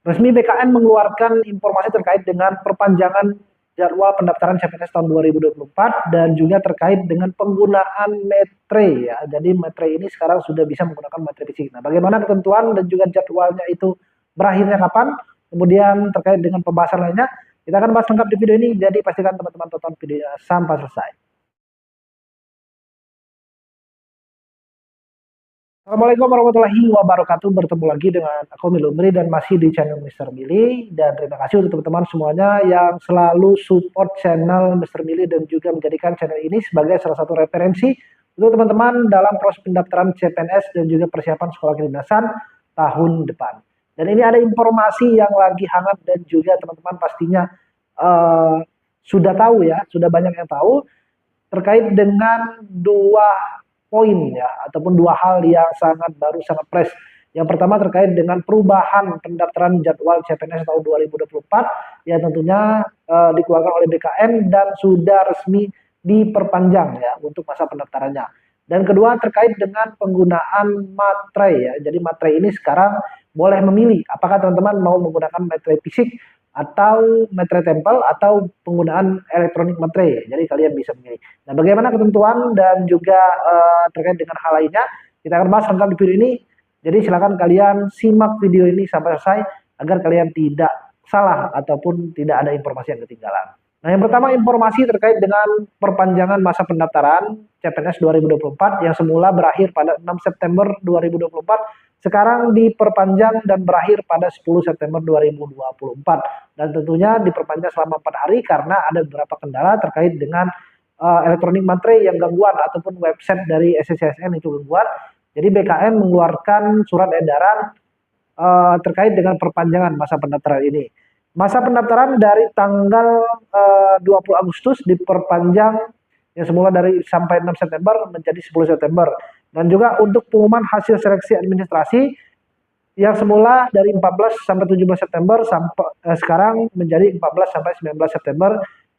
Resmi BKN mengeluarkan informasi terkait dengan perpanjangan jadwal pendaftaran CPNS tahun 2024 dan juga terkait dengan penggunaan metre ya. Jadi metre ini sekarang sudah bisa menggunakan metre fisik. Nah, bagaimana ketentuan dan juga jadwalnya itu berakhirnya kapan? Kemudian terkait dengan pembahasan lainnya, kita akan bahas lengkap di video ini. Jadi pastikan teman-teman tonton videonya sampai selesai. Assalamualaikum warahmatullahi wabarakatuh. Bertemu lagi dengan aku Milumri dan masih di channel Mr. Mili. Dan terima kasih untuk teman-teman semuanya yang selalu support channel Mr. Mili dan juga menjadikan channel ini sebagai salah satu referensi untuk teman-teman dalam proses pendaftaran CPNS dan juga persiapan sekolah kedinasan tahun depan. Dan ini ada informasi yang lagi hangat dan juga teman-teman pastinya sudah tahu ya, sudah banyak yang tahu terkait dengan dua poin ya ataupun dua hal yang sangat baru, sangat fresh. Yang pertama terkait dengan perubahan pendaftaran jadwal CPNS tahun 2024 yang tentunya dikeluarkan oleh BKN dan sudah resmi diperpanjang ya untuk masa pendaftarannya. Dan kedua terkait dengan penggunaan materai ya. Jadi materai ini sekarang boleh memilih apakah teman-teman mau menggunakan materai fisik atau metre tempel atau penggunaan elektronik metre. Jadi kalian bisa memilih. Nah, bagaimana ketentuan dan juga terkait dengan hal lainnya, kita akan bahas lengkap di video ini. Jadi silakan kalian simak video ini sampai selesai agar kalian tidak salah ataupun tidak ada informasi yang ketinggalan. Nah, yang pertama informasi terkait dengan perpanjangan masa pendaftaran CPNS 2024 yang semula berakhir pada 6 September 2024 sekarang diperpanjang dan berakhir pada 10 September 2024 dan tentunya diperpanjang selama 4 hari karena ada beberapa kendala terkait dengan elektronik materai yang gangguan ataupun website dari SSCSN itu gangguan. Jadi BKN mengeluarkan surat edaran terkait dengan perpanjangan masa pendaftaran ini. Masa pendaftaran dari tanggal 20 Agustus diperpanjang yang semula dari sampai 6 September menjadi 10 September. Dan juga untuk pengumuman hasil seleksi administrasi yang semula dari 14 sampai 17 September sampai sekarang menjadi 14 sampai 19 September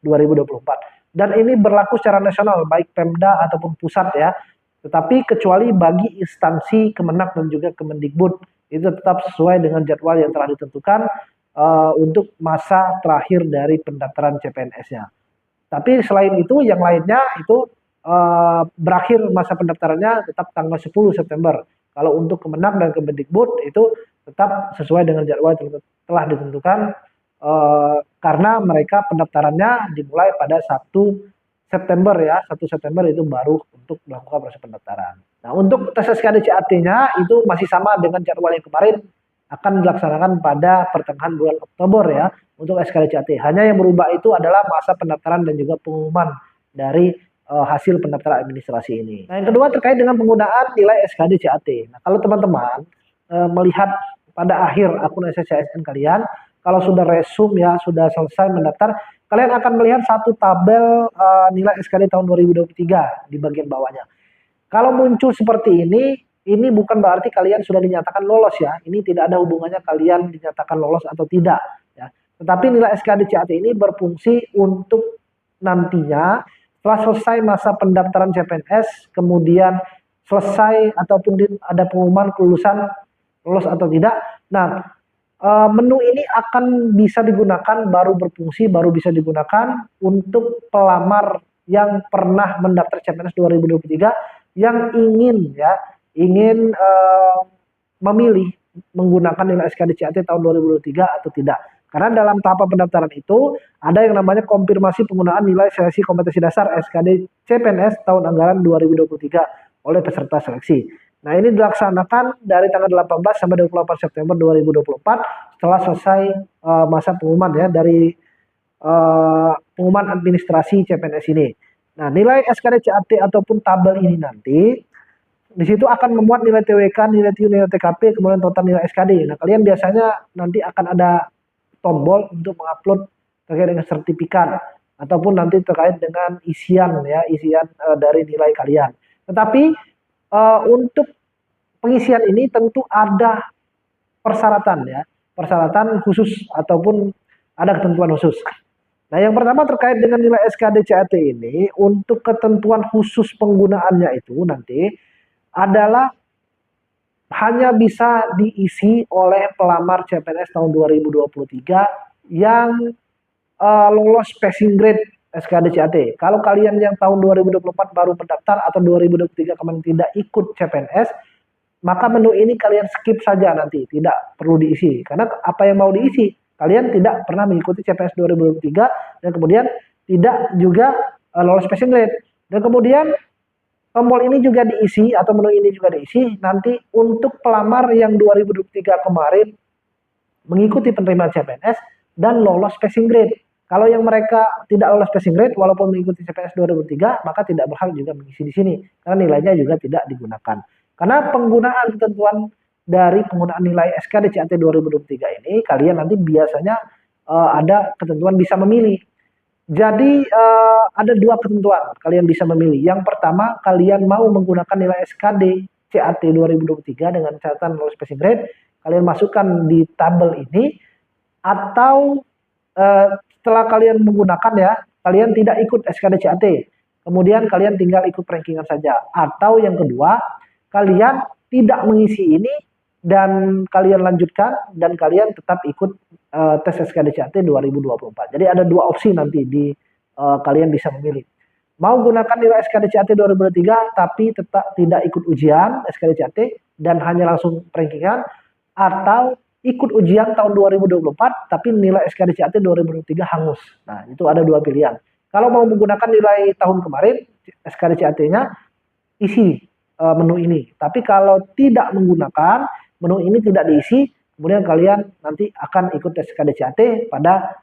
2024. Dan ini berlaku secara nasional baik Pemda ataupun pusat ya. Tetapi kecuali bagi instansi Kemenak dan juga Kemendikbud itu tetap sesuai dengan jadwal yang telah ditentukan untuk masa terakhir dari pendaftaran CPNS-nya. Tapi selain itu yang lainnya itu berakhir masa pendaftarannya tetap tanggal 10 September. Kalau untuk Kemenak dan Kemendikbud itu tetap sesuai dengan jadwal yang telah ditentukan karena mereka pendaftarannya dimulai pada 1 September ya. 1 September itu baru untuk melakukan proses pendaftaran. Nah, untuk tes SKD CAT-nya itu masih sama dengan jadwal yang kemarin akan dilaksanakan pada pertengahan bulan Oktober ya untuk SKD CAT. Hanya yang berubah itu adalah masa pendaftaran dan juga pengumuman dari hasil pendaftaran administrasi ini. Nah, yang kedua terkait dengan penggunaan nilai SKD CAT. Nah, kalau teman-teman melihat pada akhir akun SSCSN kalian, kalau sudah resume ya, sudah selesai mendaftar, kalian akan melihat satu tabel nilai SKD tahun 2023 di bagian bawahnya. Kalau muncul seperti ini bukan berarti kalian sudah dinyatakan lolos ya. Ini tidak ada hubungannya kalian dinyatakan lolos atau tidak ya. Tetapi nilai SKD CAT ini berfungsi untuk nantinya setelah selesai masa pendaftaran CPNS, kemudian selesai ataupun ada pengumuman kelulusan lolos atau tidak. Nah, menu ini akan bisa digunakan, baru berfungsi, baru bisa digunakan untuk pelamar yang pernah mendaftar CPNS 2023 yang ingin memilih menggunakan nilai SKD CAT tahun 2023 atau tidak. Karena dalam tahapan pendaftaran itu ada yang namanya konfirmasi penggunaan nilai seleksi kompetensi dasar SKD CPNS tahun anggaran 2023 oleh peserta seleksi. Nah, ini dilaksanakan dari tanggal 18 sampai 28 September 2024 setelah selesai masa pengumuman ya dari pengumuman administrasi CPNS ini. Nah, nilai SKD CAT ataupun tabel ini nanti di situ akan memuat nilai TWK, nilai TU, nilai TKP, kemudian total nilai SKD. Nah, kalian biasanya nanti akan ada tombol untuk mengupload terkait dengan sertifikat ataupun nanti terkait dengan isian dari nilai kalian. Tetapi untuk pengisian ini tentu ada persyaratan khusus ataupun ada ketentuan khusus. Nah, yang pertama terkait dengan nilai SKD CAT ini untuk ketentuan khusus penggunaannya itu nanti adalah hanya bisa diisi oleh pelamar CPNS tahun 2023 yang lolos passing grade SKD CAT. Kalau kalian yang tahun 2024 baru mendaftar atau 2023 kemarin tidak ikut CPNS, maka menu ini kalian skip saja nanti, tidak perlu diisi. Karena apa yang mau diisi, kalian tidak pernah mengikuti CPNS 2023 dan kemudian tidak juga lolos passing grade. Dan kemudian tombol ini juga diisi atau menu ini juga diisi nanti untuk pelamar yang 2023 kemarin mengikuti penerimaan CPNS dan lolos passing grade. Kalau yang mereka tidak lolos passing grade walaupun mengikuti CPNS 2003 maka tidak berhak juga mengisi di sini karena nilainya juga tidak digunakan. Karena penggunaan ketentuan dari penggunaan nilai SKD CAT 2023 ini kalian nanti biasanya ada ketentuan bisa memilih. Jadi ada dua ketentuan kalian bisa memilih. Yang pertama, kalian mau menggunakan nilai SKD CAT 2023 dengan catatan lolos passing grade, kalian masukkan di tabel ini, atau setelah kalian menggunakan ya, kalian tidak ikut SKD CAT, kemudian kalian tinggal ikut rankingan saja. Atau yang kedua, kalian tidak mengisi ini dan kalian lanjutkan dan kalian tetap ikut tes SKD CAT 2024. Jadi ada dua opsi nanti di kalian bisa memilih. Mau gunakan nilai SKD CAT 2023 tapi tetap tidak ikut ujian SKD CAT dan hanya langsung rankingan, atau ikut ujian tahun 2024 tapi nilai SKD CAT 2023 hangus. Nah, itu ada dua pilihan. Kalau mau menggunakan nilai tahun kemarin SKD CAT-nya, isi menu ini. Tapi kalau tidak menggunakan menu ini, tidak diisi, kemudian kalian nanti akan ikut tes SKD CAT pada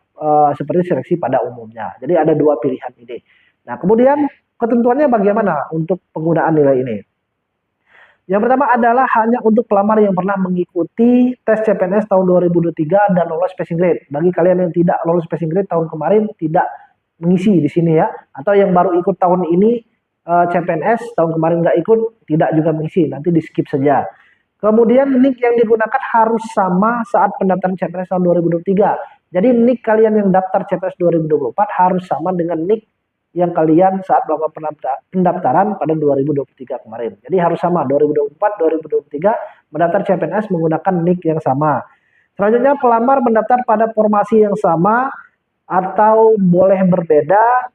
seperti seleksi pada umumnya. Jadi ada dua pilihan ini. Nah, kemudian ketentuannya bagaimana untuk penggunaan nilai ini? Yang pertama adalah hanya untuk pelamar yang pernah mengikuti tes CPNS tahun 2023 dan lolos passing grade. Bagi kalian yang tidak lolos passing grade tahun kemarin, tidak mengisi di sini ya. Atau yang baru ikut tahun ini CPNS, tahun kemarin nggak ikut, tidak juga mengisi, nanti di skip saja. Kemudian nick yang digunakan harus sama saat pendaftaran CPNS tahun 2023. Jadi nick kalian yang daftar CPNS 2024 harus sama dengan nick yang kalian saat melakukan pendaftaran pada 2023 kemarin. Jadi harus sama, 2024-2023 mendaftar CPNS menggunakan nick yang sama. Selanjutnya pelamar mendaftar pada formasi yang sama atau boleh berbeda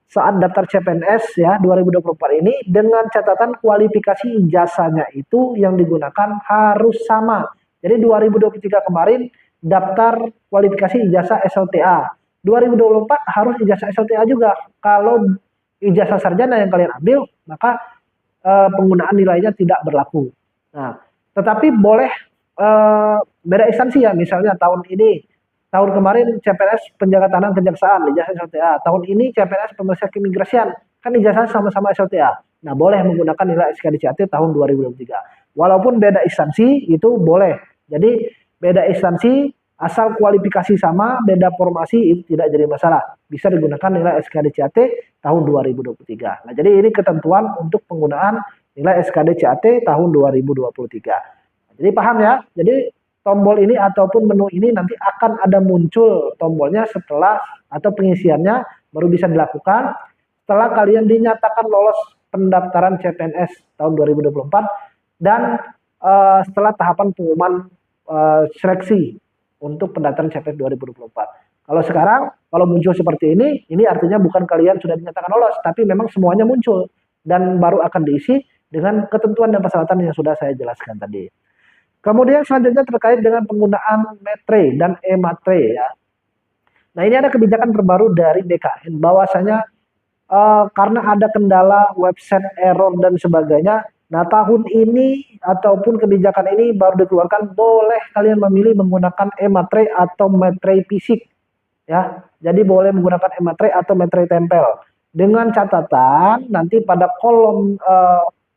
saat daftar CPNS ya 2024 ini, dengan catatan kualifikasi ijazahnya itu yang digunakan harus sama. Jadi 2023 kemarin daftar kualifikasi ijazah SLTA, 2024 harus ijazah SLTA juga. Kalau ijazah sarjana yang kalian ambil, maka penggunaan nilainya tidak berlaku. Nah, tetapi boleh beda instansi ya, misalnya tahun kemarin CPNS penjaga tahanan kejaksaan ijazah SLTA, tahun ini CPNS pemeriksa keimigrasian, kan ijazah sama-sama SLTA. Nah, boleh menggunakan nilai SKD CAT tahun 2023. Walaupun beda instansi itu boleh. Jadi beda instansi asal kualifikasi sama, beda formasi itu tidak jadi masalah. Bisa digunakan nilai SKD CAT tahun 2023. Nah, jadi ini ketentuan untuk penggunaan nilai SKD CAT tahun 2023. Jadi paham ya? Jadi tombol ini ataupun menu ini nanti akan ada muncul tombolnya setelah atau pengisiannya baru bisa dilakukan setelah kalian dinyatakan lolos pendaftaran CPNS tahun 2024 dan setelah tahapan pengumuman seleksi untuk pendaftaran CPNS 2024. Kalau sekarang kalau muncul seperti ini artinya bukan kalian sudah dinyatakan lolos, tapi memang semuanya muncul dan baru akan diisi dengan ketentuan dan persyaratan yang sudah saya jelaskan tadi. Kemudian selanjutnya terkait dengan penggunaan metre dan e-matre ya. Nah, ini ada kebijakan terbaru dari BKN bahwasanya karena ada kendala website error dan sebagainya. Nah, tahun ini ataupun kebijakan ini baru dikeluarkan, boleh kalian memilih menggunakan e-matre atau metre fisik ya. Jadi boleh menggunakan e-matre atau metre tempel. Dengan catatan nanti pada kolom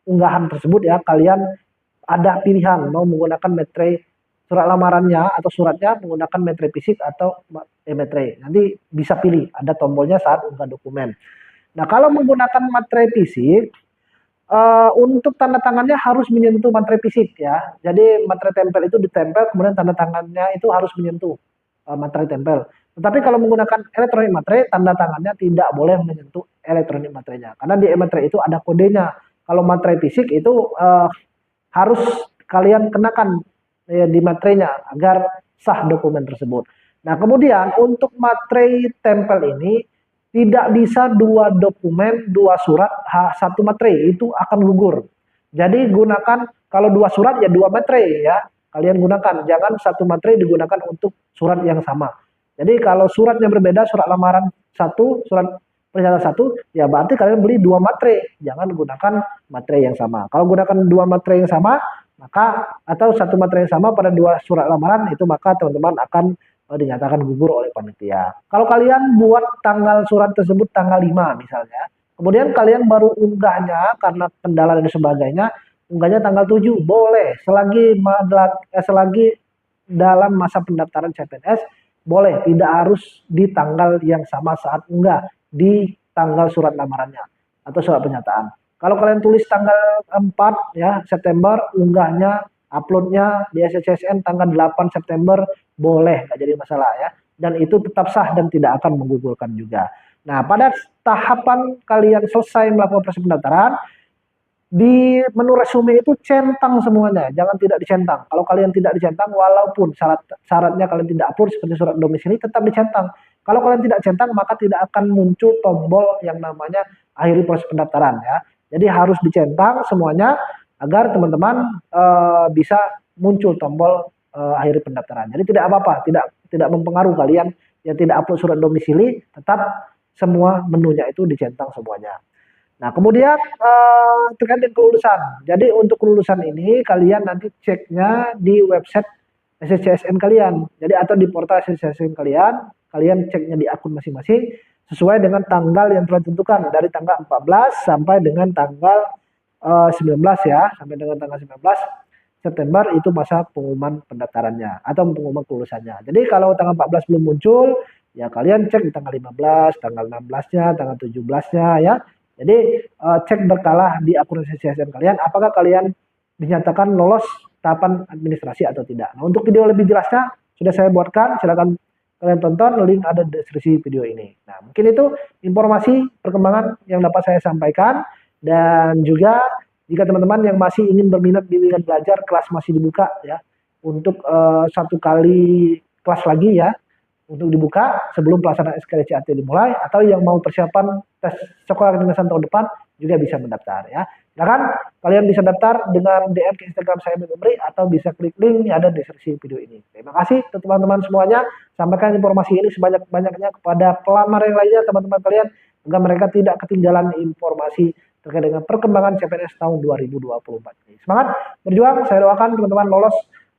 unggahan tersebut ya kalian ada pilihan mau menggunakan metre surat lamarannya atau suratnya menggunakan metre fisik atau e-matre. Nanti bisa pilih, ada tombolnya saat unggah dokumen. Nah, kalau menggunakan metre fisik, untuk tanda tangannya harus menyentuh metre fisik ya. Jadi metre tempel itu ditempel, kemudian tanda tangannya itu harus menyentuh metre tempel. Tetapi kalau menggunakan elektronik matre, tanda tangannya tidak boleh menyentuh elektronik matrenya. Karena di e-matre itu ada kodenya. Kalau matre fisik itu harus kalian kenakan di materainya agar sah dokumen tersebut. Nah, kemudian untuk materai tempel ini tidak bisa 2 dokumen, 2 surat, 1 materai, itu akan gugur. Jadi gunakan kalau 2 surat ya 2 materai ya. Kalian gunakan, jangan 1 materai digunakan untuk surat yang sama. Jadi kalau suratnya berbeda, surat lamaran 1, surat pernyataan 1, ya berarti kalian beli 2 materai, jangan gunakan materai yang sama. Kalau gunakan 2 materai yang sama, maka atau 1 materai yang sama pada 2 surat lamaran itu, maka teman-teman akan dinyatakan gugur oleh panitia. Kalau kalian buat tanggal surat tersebut tanggal 5 misalnya, kemudian kalian baru unggahnya karena kendala dan sebagainya, unggahnya tanggal 7, boleh selagi dalam masa pendaftaran CPNS, boleh, tidak harus di tanggal yang sama saat unggah, di tanggal surat lamarannya atau surat pernyataan. Kalau kalian tulis tanggal 4 ya September, unggahnya uploadnya di SCSN tanggal 8 September, boleh, nggak jadi masalah ya. Dan itu tetap sah dan tidak akan menggugurkan juga. Nah, pada tahapan kalian selesai melakukan proses pendaftaran, di menu resume itu centang semuanya, jangan tidak dicentang. Kalau kalian tidak dicentang, walaupun syaratnya kalian tidak upload seperti surat domisili, tetap dicentang. Kalau kalian tidak centang, maka tidak akan muncul tombol yang namanya akhiri proses pendaftaran ya. Jadi harus dicentang semuanya agar teman-teman bisa muncul tombol akhiri pendaftaran. Jadi tidak apa-apa, tidak mempengaruhi kalian yang tidak upload surat domisili, tetap semua menunya itu dicentang semuanya. Nah, kemudian terkait dengan kelulusan. Jadi untuk kelulusan ini kalian nanti ceknya di website SCSN kalian. Jadi atau di portal SCSN kalian, kalian ceknya di akun masing-masing sesuai dengan tanggal yang telah ditentukan dari tanggal 14 sampai dengan tanggal 19 ya, sampai dengan tanggal 19 September itu masa pengumuman pendaftarannya atau pengumuman kelulusannya. Jadi kalau tanggal 14 belum muncul, ya kalian cek di tanggal 15, tanggal 16-nya, tanggal 17-nya ya. Jadi cek berkala di akun SCSN kalian apakah kalian dinyatakan lolos tahapan administrasi atau tidak. Nah, untuk video lebih jelasnya sudah saya buatkan, silakan kalian tonton, link ada di deskripsi video ini. Nah, mungkin itu informasi perkembangan yang dapat saya sampaikan, dan juga jika teman-teman yang masih ingin berminat bimbingan belajar, kelas masih dibuka ya untuk 1 kali kelas lagi ya, untuk dibuka sebelum pelaksanaan SKDCAT dimulai, atau yang mau persiapan tes sekolah kedinasan tahun depan juga bisa mendaftar ya. Silakan kalian bisa daftar dengan DM ke Instagram saya Umri, atau bisa klik link yang ada di deskripsi video ini. Terima kasih teman-teman semuanya. Sampaikan informasi ini sebanyak-banyaknya kepada pelamar yang lainnya, teman-teman kalian, agar mereka tidak ketinggalan informasi terkait dengan perkembangan CPNS tahun 2024 ini. Semangat berjuang, saya doakan teman-teman lolos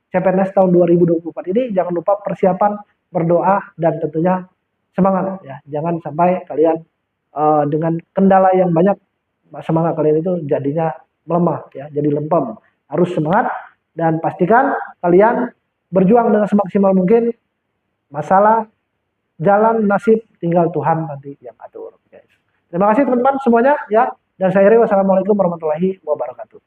CPNS tahun 2024 ini. Jangan lupa persiapan, berdoa, dan tentunya semangat ya. Jangan sampai kalian dengan kendala yang banyak, semangat kalian itu jadinya melemah ya, jadi lempem. Harus semangat dan pastikan kalian berjuang dengan semaksimal mungkin. Masalah jalan nasib tinggal Tuhan nanti yang atur, guys. Terima kasih teman-teman semuanya ya, dan saya akhiri wassalamualaikum warahmatullahi wabarakatuh.